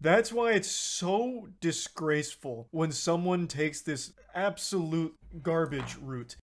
That's why it's so disgraceful when someone takes this absolute garbage route.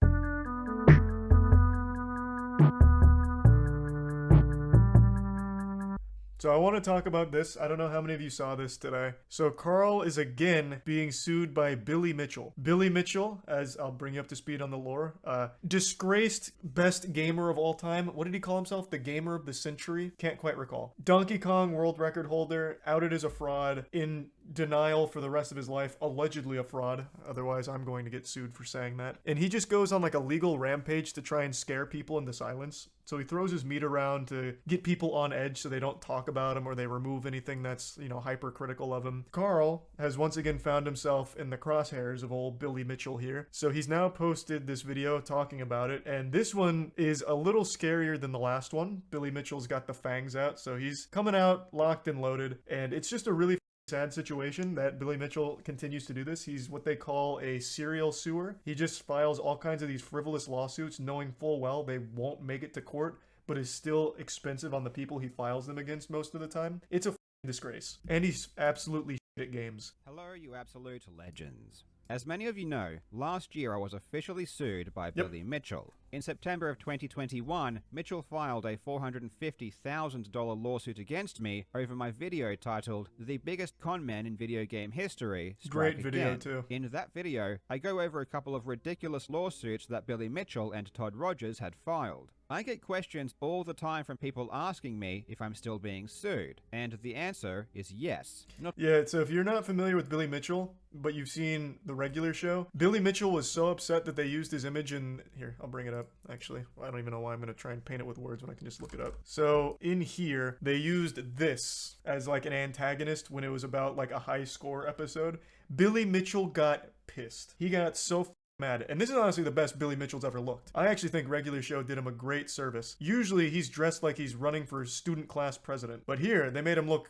So I want to talk about this. I don't know how many of you saw this today. So Carl is again being sued by Billy Mitchell. Billy Mitchell, as I'll bring you up to speed on the lore, disgraced best gamer of all time. What did he call himself? The gamer of the century? Can't quite recall. Donkey Kong world record holder, outed as a fraud, in denial for the rest of his life, allegedly a fraud. Otherwise, I'm going to get sued for saying that. And he just goes on like a legal rampage to try and scare people into silence. So he throws his meat around to get people on edge so they don't talk about him or they remove anything that's, hypercritical of him. Carl has once again found himself in the crosshairs of old Billy Mitchell here. So he's now posted this video talking about it, and this one is a little scarier than the last one. Billy Mitchell's got the fangs out, so he's coming out locked and loaded, and it's just a really sad situation that Billy Mitchell continues to do this. He's what they call a serial suer. He just files all kinds of these frivolous lawsuits knowing full well they won't make it to court, but is still expensive on the people he files them against most of the time. It's a disgrace. And he's absolutely shit at games. Hello, you absolute legends. As many of you know, last year I was officially sued by Billy Mitchell. In September of 2021, Mitchell filed a $450,000 lawsuit against me over my video titled "The Biggest Con Man in Video Game History, Strike Great video Again." too. In that video, I go over a couple of ridiculous lawsuits that Billy Mitchell and Todd Rogers had filed. I get questions all the time from people asking me if I'm still being sued, and the answer is yes. Yeah, so if you're not familiar with Billy Mitchell, but you've seen the regular show, Billy Mitchell was so upset that they used his image in... Here, I'll bring it up, actually. I don't even know why I'm going to try and paint it with words when I can just look it up. So, in here, they used this as like an antagonist when it was about like a high score episode. Billy Mitchell got pissed. He got so mad. And this is honestly the best Billy Mitchell's ever looked. I actually think regular show did him a great service. Usually he's dressed like he's running for student class president, but here they made him look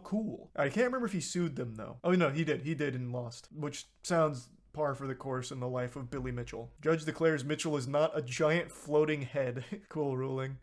cool. I can't remember if he sued them though. Oh no, he did and lost, which sounds par for the course in the life of Billy Mitchell. Judge declares Mitchell is not a giant floating head. Cool ruling.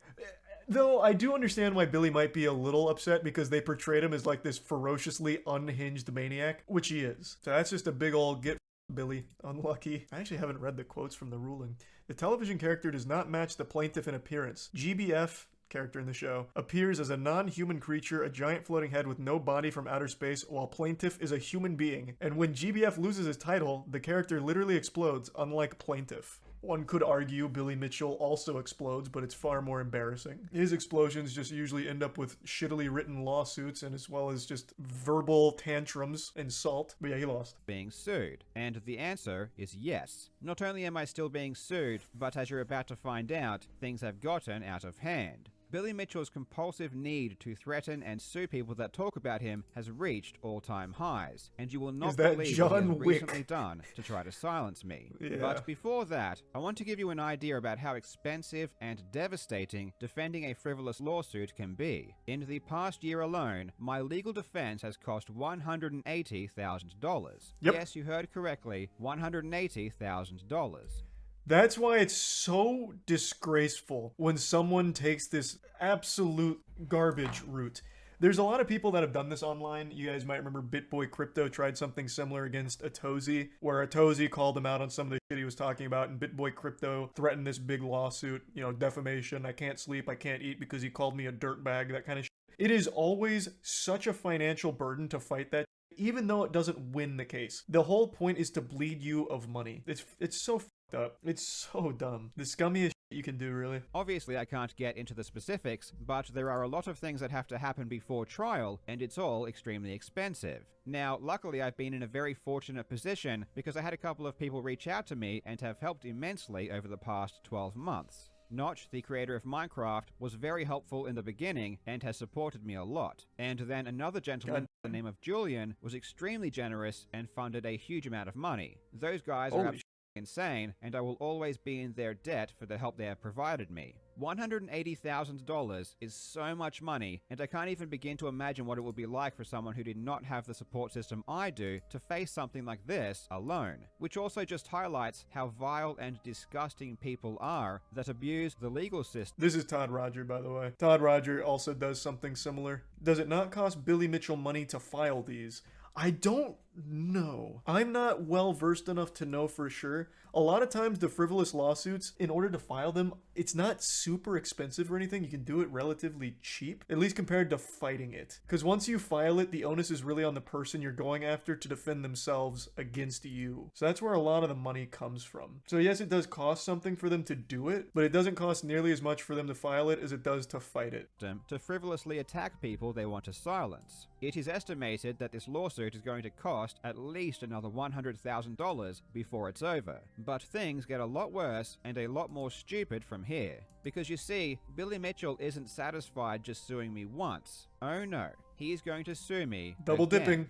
Though I do understand why Billy might be a little upset because they portrayed him as like this ferociously unhinged maniac, which he is. So that's just a big old get Billy. Unlucky. I actually haven't read the quotes from the ruling. The television character does not match the plaintiff in appearance. GBF, character in the show, appears as a non-human creature, a giant floating head with no body from outer space, while plaintiff is a human being. And when GBF loses his title, the character literally explodes, unlike plaintiff. One could argue Billy Mitchell also explodes, but it's far more embarrassing. His explosions just usually end up with shittily written lawsuits and as well as just verbal tantrums and salt. But yeah, he lost. Being sued? And the answer is yes. Not only am I still being sued, but as you're about to find out, things have gotten out of hand. Billy Mitchell's compulsive need to threaten and sue people that talk about him has reached all-time highs, and you will not believe what he has recently done to try to silence me. Yeah. But before that, I want to give you an idea about how expensive and devastating defending a frivolous lawsuit can be. In the past year alone, my legal defense has cost $180,000. Yep. Yes, you heard correctly, $180,000. That's why it's so disgraceful when someone takes this absolute garbage route. There's a lot of people that have done this online. You guys might remember BitBoy Crypto tried something similar against Atozy, where Atozy called him out on some of the shit he was talking about, and BitBoy Crypto threatened this big lawsuit, defamation, I can't sleep, I can't eat because he called me a dirtbag, that kind of shit. It is always such a financial burden to fight that, even though it doesn't win the case. The whole point is to bleed you of money. It's so up. It's so dumb. The scummiest shit you can do, really. Obviously, I can't get into the specifics, but there are a lot of things that have to happen before trial, and it's all extremely expensive. Now, luckily, I've been in a very fortunate position because I had a couple of people reach out to me and have helped immensely over the past 12 months. Notch, the creator of Minecraft, was very helpful in the beginning and has supported me a lot. And then another gentleman by the name of Julian was extremely generous and funded a huge amount of money. Those guys are insane, and I will always be in their debt for the help they have provided me. $180,000 is so much money, and I can't even begin to imagine what it would be like for someone who did not have the support system I do to face something like this alone. Which also just highlights how vile and disgusting people are that abuse the legal system. This is Todd Roger, by the way. Todd Roger also does something similar. Does it not cost Billy Mitchell money to file these? I don't know. I'm not well versed enough to know for sure. A lot of times the frivolous lawsuits, in order to file them, it's not super expensive or anything. You can do it relatively cheap, at least compared to fighting it. Because once you file it, the onus is really on the person you're going after to defend themselves against you. So that's where a lot of the money comes from. So yes, it does cost something for them to do it, but it doesn't cost nearly as much for them to file it as it does to fight it. To frivolously attack people they want to silence. It is estimated that this lawsuit is going to cost at least another $100,000 before it's over. But things get a lot worse and a lot more stupid from here. Because you see, Billy Mitchell isn't satisfied just suing me once. Oh no, he is going to sue me Double again. dipping.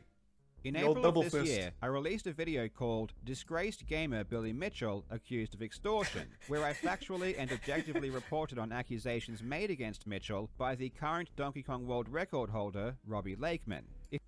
In The April old double of this fist. year, I released a video called Disgraced Gamer Billy Mitchell Accused of Extortion, where I factually and objectively reported on accusations made against Mitchell by the current Donkey Kong World Record holder, Robbie Lakeman.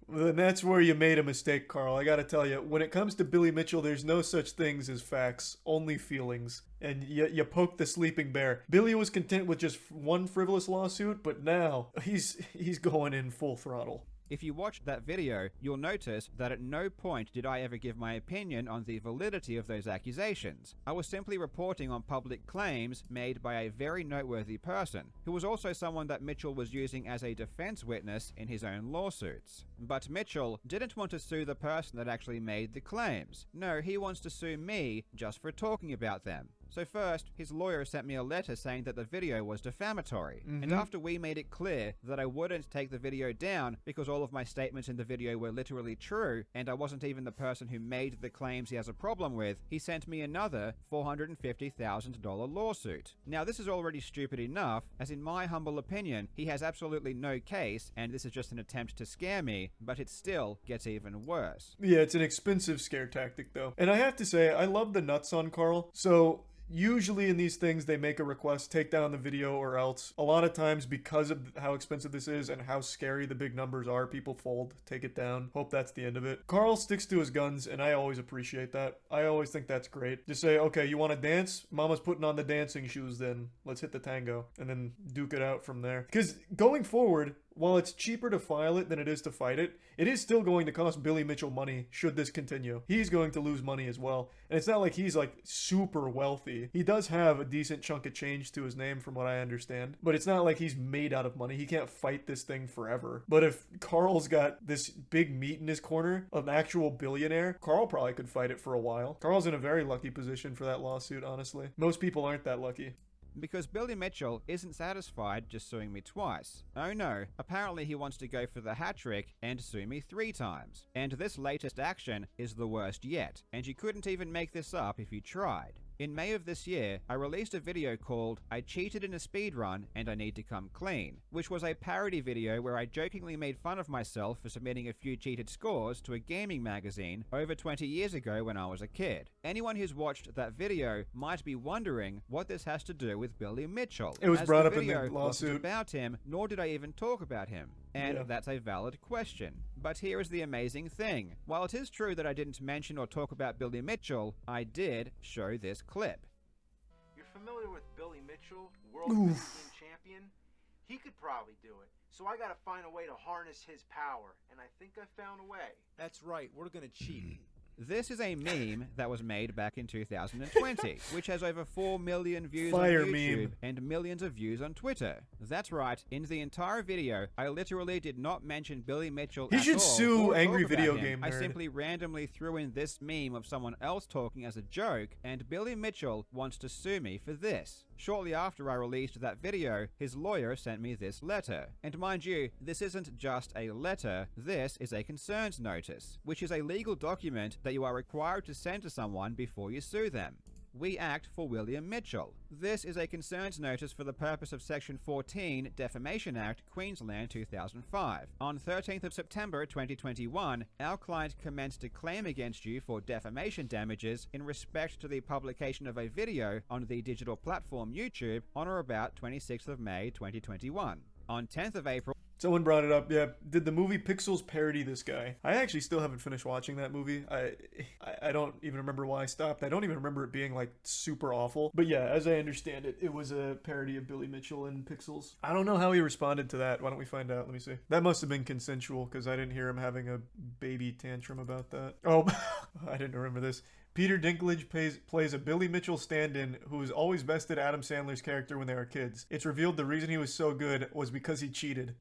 Then that's where you made a mistake, Carl. I gotta tell you, when it comes to Billy Mitchell, there's no such things as facts, only feelings. And you poke the sleeping bear. Billy was content with just one frivolous lawsuit, but now he's going in full throttle. If you watched that video, you'll notice that at no point did I ever give my opinion on the validity of those accusations. I was simply reporting on public claims made by a very noteworthy person, who was also someone that Mitchell was using as a defense witness in his own lawsuits. But Mitchell didn't want to sue the person that actually made the claims. No, he wants to sue me just for talking about them. So first, his lawyer sent me a letter saying that the video was defamatory. And after we made it clear that I wouldn't take the video down because all of my statements in the video were literally true, and I wasn't even the person who made the claims he has a problem with, he sent me another $450,000 lawsuit. Now this is already stupid enough, as in my humble opinion, he has absolutely no case, and this is just an attempt to scare me, but it still gets even worse. Yeah, it's an expensive scare tactic, though. And I have to say, I love the nuts on Carl. So usually in these things, they make a request, take down the video or else. A lot of times, because of how expensive this is and how scary the big numbers are, people fold, take it down. Hope that's the end of it. Carl sticks to his guns, and I always appreciate that. I always think that's great. Just say, okay, you want to dance? Mama's putting on the dancing shoes then. Let's hit the tango. And then duke it out from there. Because going forward, while it's cheaper to file it than it is to fight it, it is still going to cost Billy Mitchell money should this continue. He's going to lose money as well. And it's not like he's like super wealthy. He does have a decent chunk of change to his name from what I understand. But it's not like he's made out of money. He can't fight this thing forever. But if Carl's got this big meat in his corner, an actual billionaire, Carl probably could fight it for a while. Carl's in a very lucky position for that lawsuit, honestly. Most people aren't that lucky. Because Billy Mitchell isn't satisfied just suing me twice. Oh no, apparently he wants to go for the hat trick and sue me 3 times. And this latest action is the worst yet, and you couldn't even make this up if you tried. In May of this year, I released a video called I Cheated in a Speedrun and I Need to Come Clean, which was a parody video where I jokingly made fun of myself for submitting a few cheated scores to a gaming magazine over 20 years ago when I was a kid. Anyone who's watched that video might be wondering what this has to do with Billy Mitchell. It was brought up in the video wasn't lawsuit. about him, nor did I even talk about him. And Yeah. that's a valid question. But here is the amazing thing. While it is true that I didn't mention or talk about Billy Mitchell, I did show this clip. You're familiar with Billy Mitchell, world Team champion? He could probably do it. So I gotta find a way to harness his power, and I think I found a way. That's right, we're gonna cheat. This is a meme that was made back in 2020, which has over 4 million views Fire on YouTube meme. and millions of views on Twitter. That's right, in the entire video, I literally did not mention Billy Mitchell He at should all sue or Angry talk about Video him. Game I Nerd. simply randomly threw in this meme of someone else talking as a joke, and Billy Mitchell wants to sue me for this. Shortly after I released that video, his lawyer sent me this letter. And mind you, this isn't just a letter, this is a concerns notice, which is a legal document that you are required to send to someone before you sue them. We act for William Mitchell. This is a concerns notice for the purpose of Section 14, Defamation Act, Queensland 2005. On 13th of September 2021, our client commenced a claim against you for defamation damages in respect to the publication of a video on the digital platform YouTube on or about 26th of May 2021. On 10th of April, Someone brought it up. Yeah, did the movie Pixels parody this guy? I actually still haven't finished watching that movie. I don't even remember why I stopped. I don't even remember it being like super awful. But yeah, as I understand it, it was a parody of Billy Mitchell and Pixels. I don't know how he responded to that. Why don't we find out? Let me see. That must have been consensual because I didn't hear him having a baby tantrum about that. Oh, I didn't remember this. Peter Dinklage plays a Billy Mitchell stand-in who has always bested Adam Sandler's character when they were kids. It's revealed the reason he was so good was because he cheated.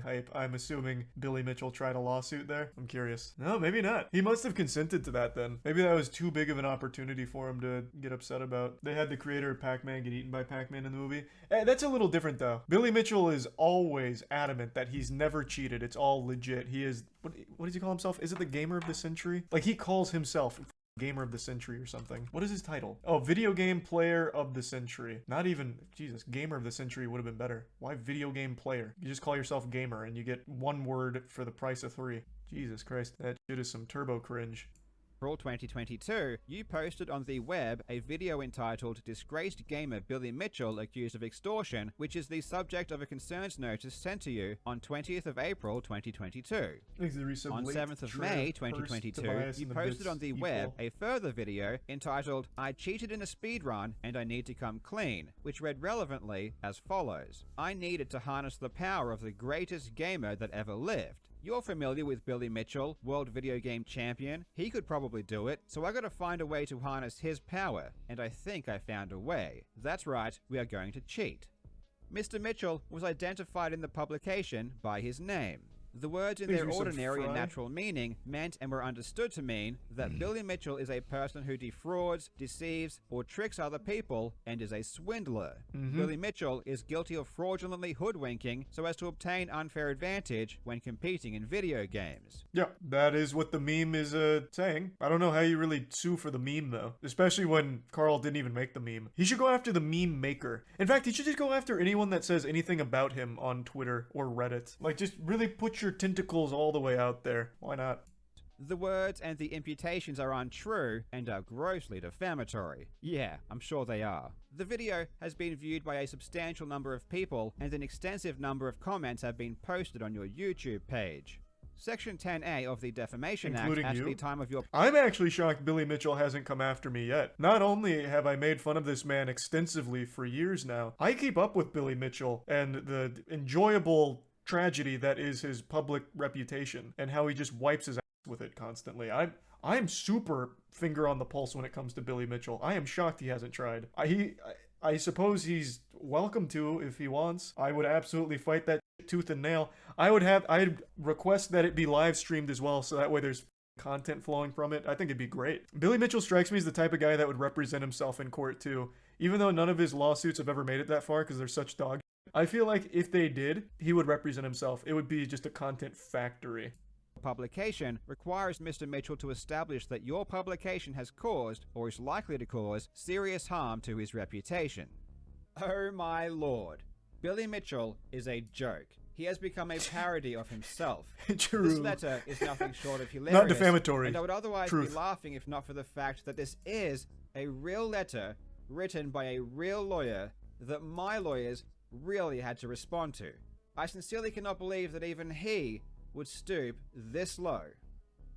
Hype. I'm assuming Billy Mitchell tried a lawsuit there. I'm curious. No, maybe not. He must have consented to that then. Maybe that was too big of an opportunity for him to get upset about. They had the creator of Pac-Man get eaten by Pac-Man in the movie. That's a little different though. Billy Mitchell is always adamant that he's never cheated. It's all legit. He is, what does he call himself? Is it the gamer of the century? Like he calls himself Gamer of the Century or something. What is his title? Oh, Video Game Player of the Century. Not even, Jesus, Gamer of the Century would have been better. Why Video Game Player? You just call yourself Gamer and you get one word for the price of 3. Jesus Christ, that shit is some turbo cringe. April 2022, you posted on the web a video entitled Disgraced Gamer Billy Mitchell Accused of Extortion, which is the subject of a concerns notice sent to you on 20th of April 2022. On 7th of May 2022, you posted on the web a further video entitled I Cheated in a Speedrun and I Need to Come Clean, which read relevantly as follows. I needed to harness the power of the greatest gamer that ever lived. You're familiar with Billy Mitchell, world video game champion. He could probably do it, so I gotta find a way to harness his power, and I think I found a way. That's right, we are going to cheat. Mr. Mitchell was identified in the publication by his name. The words in their ordinary and natural meaning meant and were understood to mean that Billy Mitchell is a person who defrauds, deceives, or tricks other people and is a swindler. Billy Mitchell is guilty of fraudulently hoodwinking so as to obtain unfair advantage when competing in video games. Yeah, that is what the meme is saying. I don't know how you really sue for the meme though, especially when Carl didn't even make the meme. He should go after the meme maker. In fact, he should just go after anyone that says anything about him on Twitter or Reddit. Like, just really put your tentacles all the way out there. Why not? The words and the imputations are untrue and are grossly defamatory. Yeah, I'm sure they are. The video has been viewed by a substantial number of people and an extensive number of comments have been posted on your YouTube page. Section 10A of the Defamation Act at the time of your... I'm actually shocked Billy Mitchell hasn't come after me yet. Not only have I made fun of this man extensively for years now, I keep up with Billy Mitchell and the enjoyable tragedy that is his public reputation and how he just wipes his ass with it constantly. I'm super finger on the pulse when it comes to Billy Mitchell. I am shocked he hasn't tried. I suppose he's welcome to if he wants. I would absolutely fight that tooth and nail. I'd request that it be live streamed as well so that way there's content flowing from it. I think it'd be great. Billy Mitchell strikes me as the type of guy that would represent himself in court too. Even though none of his lawsuits have ever made it that far because they're such dog. I feel like if they did, he would represent himself. It would be just a content factory. Publication requires Mr. Mitchell to establish that your publication has caused, or is likely to cause, serious harm to his reputation. Oh my lord. Billy Mitchell is a joke. He has become a parody of himself. True. This letter is nothing short of hilarious. Not defamatory. And I would otherwise be laughing if not for the fact that this is a real letter written by a real lawyer that my lawyers really had to respond to. I sincerely cannot believe that even he would stoop this low.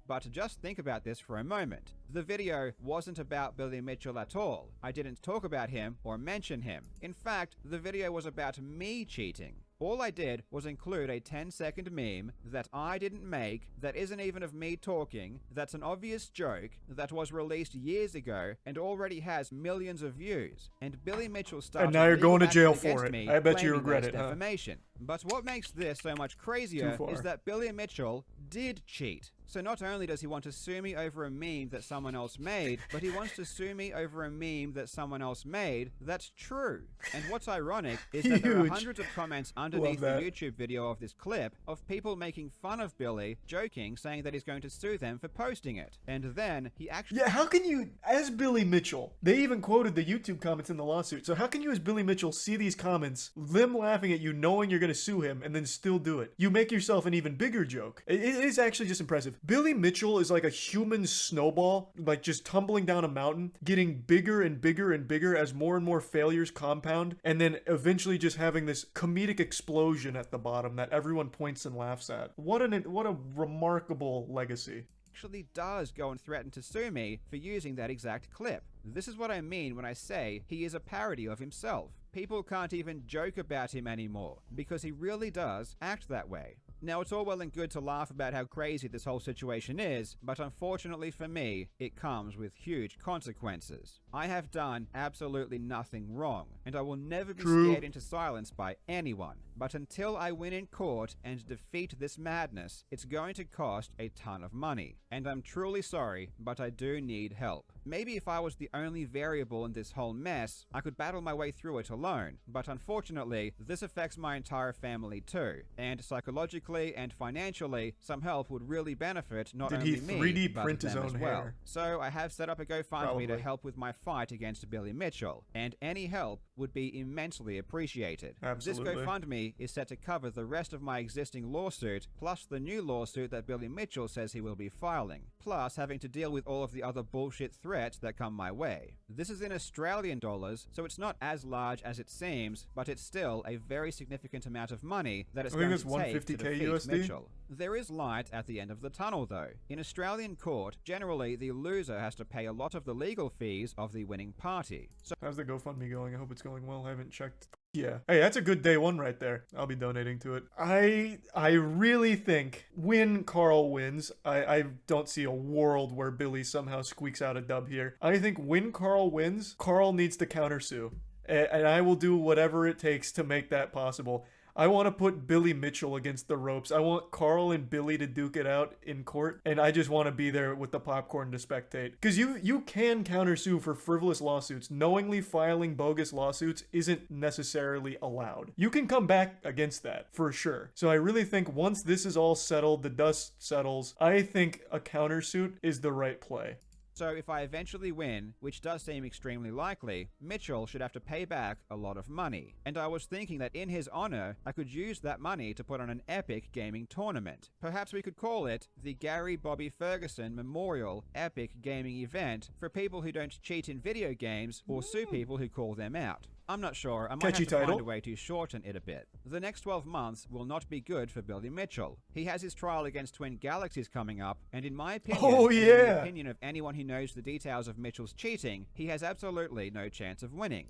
But just think about this for a moment. The video wasn't about Billy Mitchell at all. I didn't talk about him or mention him. In fact, the video was about me cheating. All I did was include a 10-second meme that I didn't make, that isn't even of me talking, that's an obvious joke, that was released years ago and already has millions of views. And Billy Mitchell started and now you're going to jail for it. I bet you regret it, defamation. But what makes this so much crazier is that Billy Mitchell did cheat. So not only does he want to sue me over a meme that someone else made, but he wants to sue me over a meme that someone else made that's true. And what's ironic is that there are Huge. hundreds of comments underneath the that. YouTube video of this clip of people making fun of Billy, joking, saying that he's going to sue them for posting it. And then he actually... Yeah, how can you, as Billy Mitchell, they even quoted the YouTube comments in the lawsuit, so how can you as Billy Mitchell see these comments, them laughing at you knowing you're going to sue him, and then still do it? You make yourself an even bigger joke. It is actually just impressive. Billy Mitchell is like a human snowball, like just tumbling down a mountain, getting bigger and bigger and bigger as more and more failures compound, and then eventually just having this comedic explosion at the bottom that everyone points and laughs at. What a remarkable legacy. actually does go and threaten to sue me for using that exact clip. This is what I mean when I say he is a parody of himself. People can't even joke about him anymore, because he really does act that way. Now, it's all well and good to laugh about how crazy this whole situation is, but unfortunately for me, it comes with huge consequences. I have done absolutely nothing wrong, and I will never be scared into silence by anyone. But until I win in court and defeat this madness, it's going to cost a ton of money. And I'm truly sorry, but I do need help. Maybe if I was the only variable in this whole mess, I could battle my way through it alone. But unfortunately, this affects my entire family too. And psychologically and financially, some help would really benefit not Did only he me, 3D but print his them own as well. hair? So I have set up a GoFundMe Probably. to help with my fight against Billy Mitchell. And any help would be immensely appreciated. Absolutely. This GoFundMe is set to cover the rest of my existing lawsuit, plus the new lawsuit that Billy Mitchell says he will be filing, plus having to deal with all of the other bullshit threats that come my way. This is in Australian dollars, so it's not as large as it seems, but it's still a very significant amount of money that it's going to take to 150K defeat USD? Mitchell. There is light at the end of the tunnel though. In Australian court, generally the loser has to pay a lot of the legal fees of the winning party. So How's the GoFundMe going? I hope it's going well. I haven't checked. Yeah. Hey, that's a good day one right there. I'll be donating to it. I really think when Carl wins, I don't see a world where Billy somehow squeaks out a dub here. I think when Carl wins, Carl needs to countersue. And I will do whatever it takes to make that possible. I want to put Billy Mitchell against the ropes. I want Carl and Billy to duke it out in court, and I just want to be there with the popcorn to spectate. Because you can countersue for frivolous lawsuits. Knowingly filing bogus lawsuits isn't necessarily allowed. You can come back against that, for sure. So I really think once this is all settled, the dust settles, I think a countersuit is the right play. So if I eventually win, which does seem extremely likely, Mitchell should have to pay back a lot of money. And I was thinking that in his honor, I could use that money to put on an epic gaming tournament. Perhaps we could call it the Gary Bobby Ferguson Memorial Epic Gaming Event for people who don't cheat in video games or sue people who call them out. I'm not sure. I might Catchy have to title. find a way to shorten it a bit. The next 12 months will not be good for Billy Mitchell. He has his trial against Twin Galaxies coming up, and in my opinion, Oh, and in yeah. the opinion of anyone who knows the details of Mitchell's cheating, he has absolutely no chance of winning.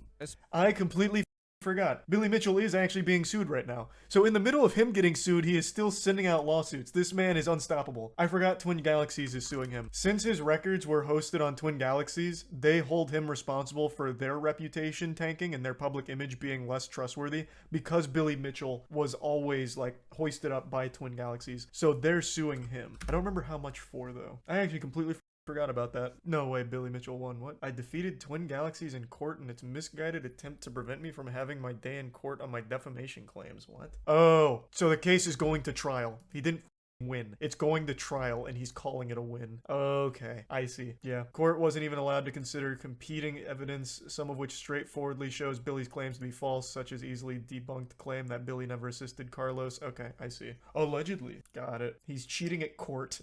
I completely forgot. Billy Mitchell is actually being sued right now. So in the middle of him getting sued, he is still sending out lawsuits. This man is unstoppable. I forgot Twin Galaxies is suing him. Since his records were hosted on Twin Galaxies, they hold him responsible for their reputation tanking and their public image being less trustworthy because Billy Mitchell was always like hoisted up by Twin Galaxies. So they're suing him. I don't remember how much for though. I actually completely forgot about that. No way, Billy Mitchell won. What? I defeated Twin Galaxies in court in its misguided attempt to prevent me from having my day in court on my defamation claims. What? Oh, so the case is going to trial. He didn't win. It's going to trial and he's calling it a win. Okay, I see. Yeah. Court wasn't even allowed to consider competing evidence, some of which straightforwardly shows Billy's claims to be false, such as easily debunked claim that Billy never assisted Carlos. Okay, I see. Allegedly. Got it. He's cheating at court.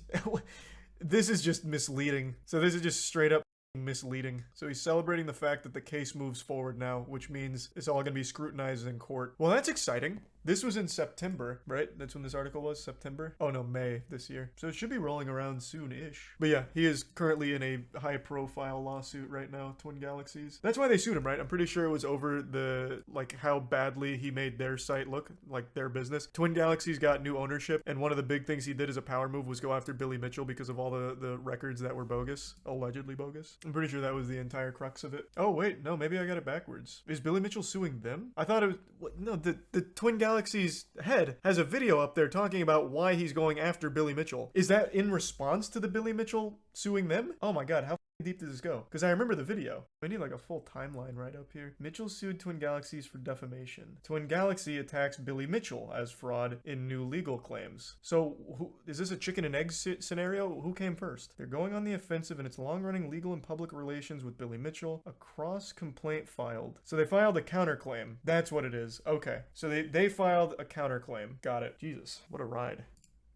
This is just misleading. So this is just straight up misleading. So he's celebrating the fact that the case moves forward now, which means it's all going to be scrutinized in court. Well, that's exciting. This was in September, right? That's when this article was, September? Oh no, May this year. So it should be rolling around soon-ish. But yeah, he is currently in a high-profile lawsuit right now, Twin Galaxies. That's why they sued him, right? I'm pretty sure it was over the, like, how badly he made their site look, like their business. Twin Galaxies got new ownership, and one of the big things he did as a power move was go after Billy Mitchell because of all the records that were bogus, allegedly bogus. I'm pretty sure that was the entire crux of it. Oh wait, no, maybe I got it backwards. Is Billy Mitchell suing them? I thought it was, what, no, the Twin Galaxies Galaxy's head has a video up there talking about why he's going after Billy Mitchell. Is that in response to the Billy Mitchell suing them? Oh my god, how deep does this go? Because I remember the video. I need like a full timeline right up here. Mitchell sued Twin Galaxies for defamation. Twin Galaxy attacks Billy Mitchell as fraud in new legal claims. So is this a chicken and egg scenario? Who came first? They're going on the offensive in its long-running legal and public relations with Billy Mitchell. A cross complaint filed. So they filed a counterclaim. That's what it is. Okay. So they filed a counterclaim. Got it. Jesus, what a ride.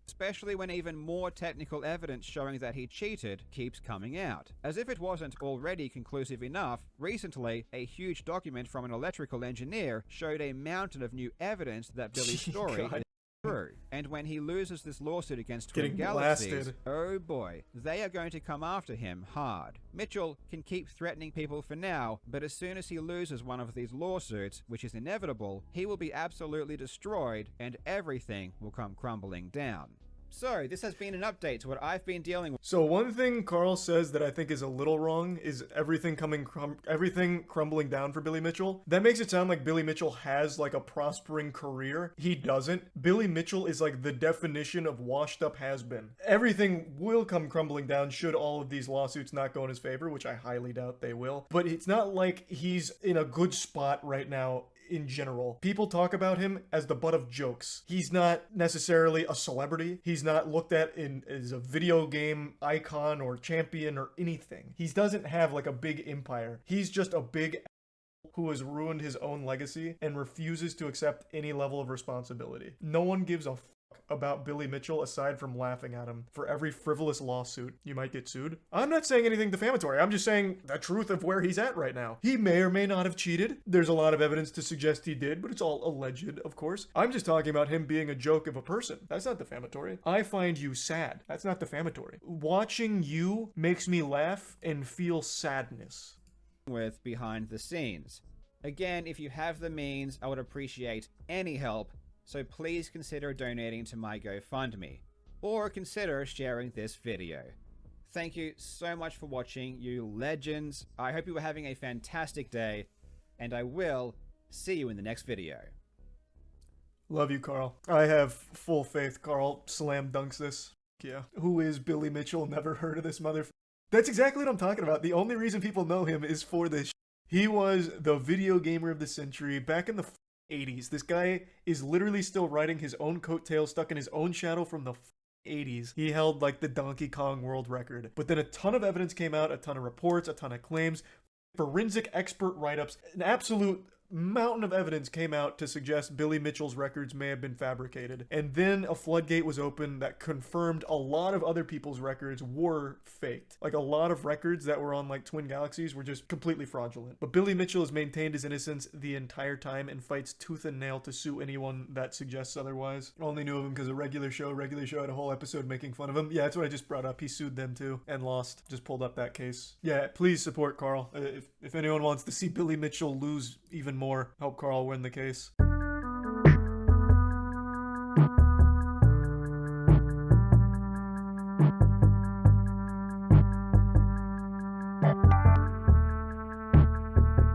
Especially when even more technical evidence showing that he cheated keeps coming out. As if it wasn't already conclusive enough, recently, a huge document from an electrical engineer showed a mountain of new evidence that Billy's story is true. And when he loses this lawsuit against Twin Galaxies, oh boy, they are going to come after him hard. Mitchell can keep threatening people for now, but as soon as he loses one of these lawsuits, which is inevitable, he will be absolutely destroyed and everything will come crumbling down. So, this has been an update to what I've been dealing with. So one thing Carl says that I think is a little wrong is everything crumbling down for Billy Mitchell. That makes it sound like Billy Mitchell has like a prospering career. He doesn't. Billy Mitchell is like the definition of washed up has-been. Everything will come crumbling down should all of these lawsuits not go in his favor, which I highly doubt they will. But it's not like he's in a good spot right now. In general, people talk about him as the butt of jokes. He's not necessarily a celebrity. He's not looked at as a video game icon or champion or anything. He doesn't have like a big empire. He's just a big who has ruined his own legacy and refuses to accept any level of responsibility. No one gives a about Billy Mitchell aside from laughing at him for every frivolous lawsuit. You might get sued. I'm not saying anything defamatory. I'm just saying the truth of where he's at right now. He may or may not have cheated. There's a lot of evidence to suggest he did, but it's all alleged, of course. I'm just talking about him being a joke of a person. That's not defamatory. I find you sad. That's not defamatory. Watching you makes me laugh and feel sadness. With behind the scenes. Again, if you have the means, I would appreciate any help. So please consider donating to my GoFundMe, or consider sharing this video. Thank you so much for watching, you legends. I hope you are having a fantastic day, and I will see you in the next video. Love you, Carl. I have full faith Carl slam dunks this. Yeah. Who is Billy Mitchell? Never heard of this motherfucker. That's exactly what I'm talking about. The only reason people know him is for this. He was the video gamer of the century back in the 80s. This guy is literally still riding his own coattails, stuck in his own shadow from the 80s. He held like the Donkey Kong world record. But then a ton of evidence came out, a ton of reports, a ton of claims, forensic expert write-ups, an absolute mountain of evidence came out to suggest Billy Mitchell's records may have been fabricated. And then a floodgate was opened that confirmed a lot of other people's records were faked. Like a lot of records that were on like Twin Galaxies were just completely fraudulent. But Billy Mitchell has maintained his innocence the entire time and fights tooth and nail to sue anyone that suggests otherwise. Only knew of him because of Regular Show had a whole episode making fun of him. Yeah, that's what I just brought up. He sued them too and lost. Just pulled up that case. Yeah, please support Carl. If anyone wants to see Billy Mitchell lose even more, help Carl win the case.